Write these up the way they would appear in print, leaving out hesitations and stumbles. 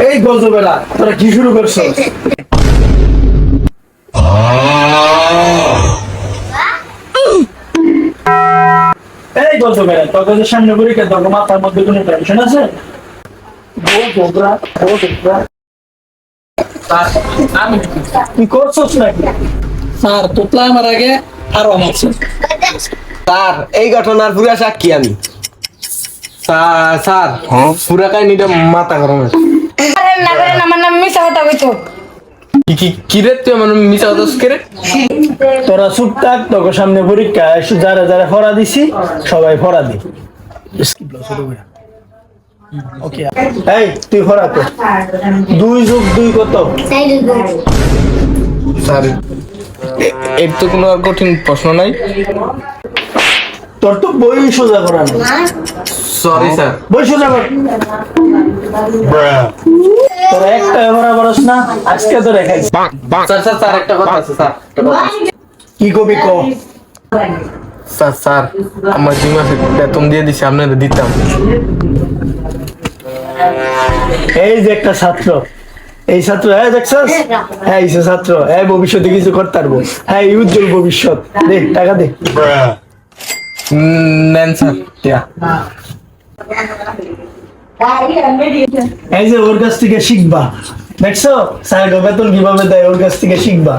এই গজবেরা তোরা কি শুরু করছো? এই গজবেরা তোদের সামনে পরীক্ষা, তোর মাথার মধ্যে কোনো টেনশন আছে? কি করছোস নাকি? স্যার তোতলা আমার আগে আরো মারছে। স্যার এই ঘটনার পুরা সাক্ষী আমি। স্যার পুরা কাহিনীটা মাথা গরম হয়েছে। আরে না করে না, আমার নাম মিছা কথা কইতো। কি রে তুই আমার মিছা কথা কে রে? তোরা চুপ থাক, তোকে সামনে পরীক্ষা, যারা যারা ফরা দিছি সবাই ফরা দি। ওকে এই তুই ফরা তো 2+2 কত? স্যার এর তো কোনো আর কঠিন প্রশ্ন নাই। তোর তো বই সোজা করা নেই। Sorry sir. বই সোজা কর। তোরা একটা ফরা বরস না, আজকে তো রেখাই। স্যার একটা কথা আছে স্যার। কি কবি ক? স্যার আমার 2 মাসে বেতন দিয়ে দিছি, আপনাদের দিতাম। এই যে একটা ছাত্র, এই ছাত্র দেখছস? হ্যাঁ এই ছাত্র ভবিষ্যতে কিছু করতে পারবো। হ্যাঁ উজ্জ্বল ভবিষ্যৎ। দে টাকা দে। নেন স্যার। এই যে ওর কাছ থেকে শিখবা, দেখছো স্যার বেতন কিভাবে দেয়, ওর কাছ থেকে শিখবা।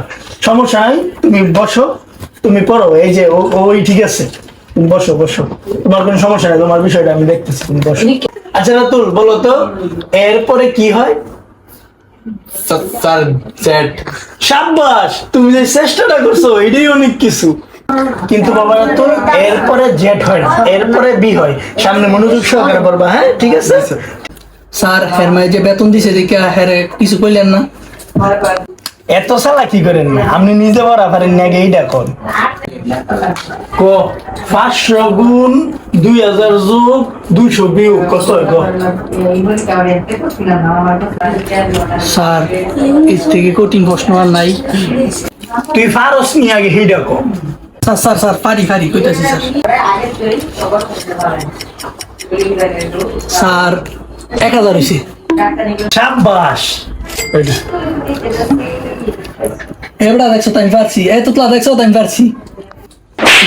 সমস্যা নাই, তুমি বসো, তুমি পড়ো। এই যে ওই ঠিক আছে, তুমি বসো বসো, তোমার কোনো সমস্যা নেই, তোমার বিষয়টা আমি দেখতেছি, তুমি বসো। আচ্ছা রাতুল বলো তো এরপরে কি হয়? Sir Z. সাব্বাস, তুমি যে চেষ্টাটা করছো এটাই অনেক কিছু। কিন্তু বাবা রাতুল এরপরে জেড হয় না, এরপরে বি হয়। সামনে মনোযোগ সহকারে পড়বা, হ্যাঁ ঠিক আছে? স্যার হেরমায় যে বেতন দিছে দেখে হেরে কিছু কইলেন না? এত সালা কি করেন না, আপনি নিজে পড়া পারেন না, আগে এইটা কর। ক 500 গুণ 2000 যোগ 200 বিয়োগ কত হয় ক? স্যার এর থেকে কঠিন প্রশ্ন আর নাই। তুই ফারস নি, আগে এইটা ক। স্যার পারি কইতাছি স্যার। স্যার 1000 হইছে। সাব্বাস। এবড়া দেখছো তাই পারছি, এই তোতলা দেখছো তাই পারছি।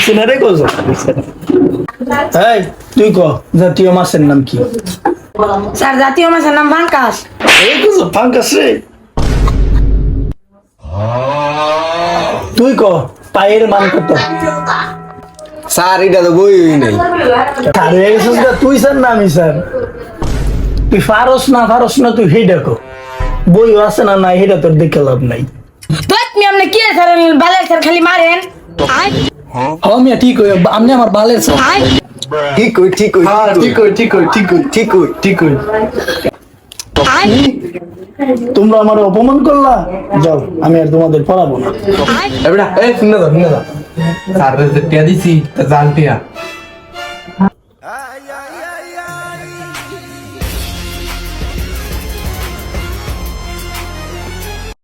সিনারে কো যা। এই তুই ক জাতীয় মাছের নাম কি? স্যার জাতীয় মাছের নাম পাঙ্কাস। এই কো পাঙ্কাস রে। তুই ক পায়ের মান কত? স্যার এটা তো বই নাই। আরে এসেছিস না তুই, স্যার না আমি স্যার। তুই ফারস না তুই হেইডা ক। বই আছে না নাই হেটা তোর দেখে লাভ নাই। তো তুমি আমনে কি স্যার বালে স্যার খালি মারেন? হ্যাঁ মিয়া ঠিক হই, আপনি আমার বালের স্যার। ঠিক কই। তোমরা আমার অপমান করলা, যাও আমি আর তোমাদের পড়াবো না। এবড়া এই শুনে দাও স্যার টিয়া দিছি তা জান টিয়া।